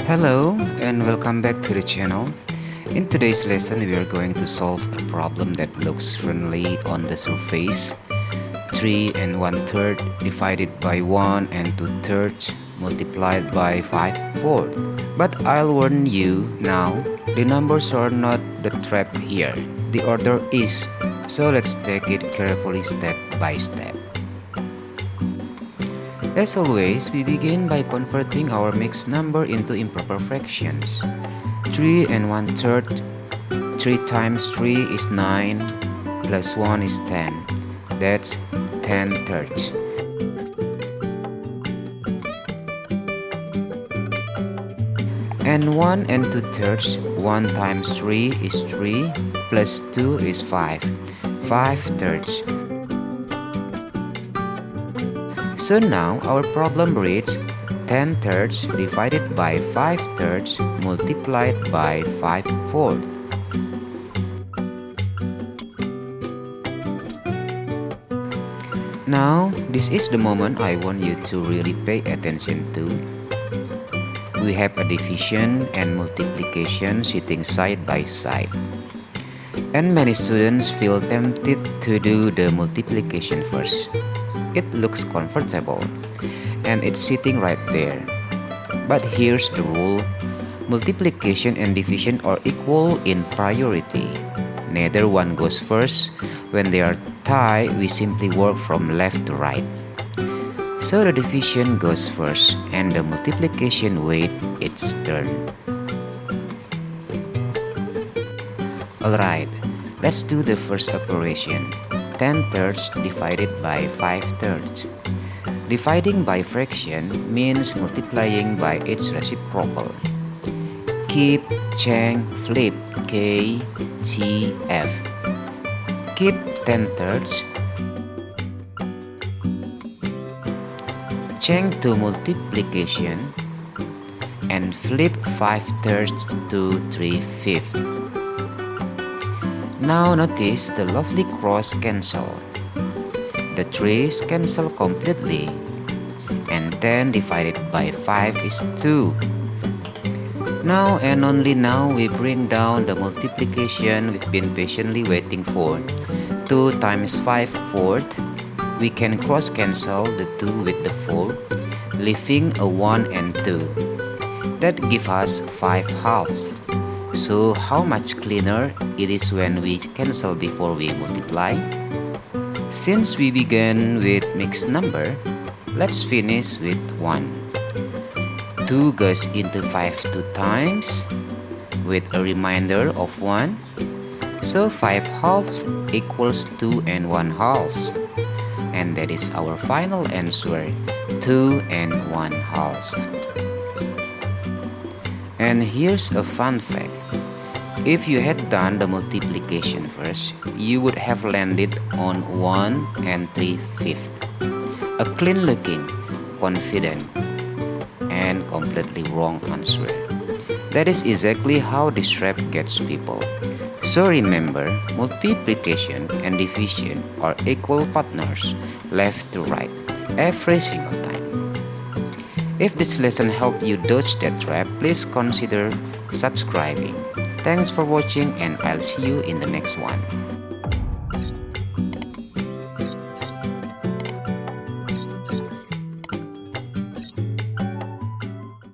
Hello and welcome back to the channel. In today's lesson, we are going to solve a problem that looks friendly on the surface. 3 and 1/3 divided by 1 and 2/3 multiplied by 5/4. But I'll warn you now, the numbers are not the trap here. The order is. So let's take it carefully step by step. As always, we begin by converting our mixed number into improper fractions. 3 and 1/3. 3 times 3 is 9, plus 1 is 10. That's 10/3. And 1 and 2/3. 1 times 3 is 3, plus 2 is 5. 5/3. So now our problem reads 10/3 divided by 5/3 multiplied by 5/4. Now this is the moment I want you to really pay attention to. We have a division and multiplication sitting side by side. And many students feel tempted to do the multiplication first. It looks comfortable and it's sitting right there. But here's the rule. Multiplication and division are equal in priority. Neither one goes first. When they are tied, we simply work from left to right. So the division goes first and the multiplication waits its turn. Alright, let's do the first operation. 10/3 divided by 5/3. Dividing by fraction means multiplying by its reciprocal. Keep, change, flip, K, T, F. Keep 10/3. Change to multiplication and flip 5/3 to 3/5. Now notice the lovely cross cancel. The 3's cancel completely. And 10 divided by 5 is 2. Now and only now we bring down the multiplication we've been patiently waiting for. 2 times 5/4. We can cross cancel the 2 with the 4, leaving a 1 and 2. That gives us 5/2. So how much cleaner it is when we cancel before we multiply? Since we began with mixed number, let's finish with 1. 2 goes into 5 2 times with a remainder of 1. So 5/2 equals 2 and 1/2. And that is our final answer, 2 and 1/2. And here's a fun fact. If you had done the multiplication first, you would have landed on 1 and 3/5. A clean looking, confident, and completely wrong answer. That is exactly how this trap gets people. So remember, multiplication and division are equal partners, left to right, every single time. If this lesson helped you dodge that trap, please consider subscribing. Thanks for watching and I'll see you in the next one.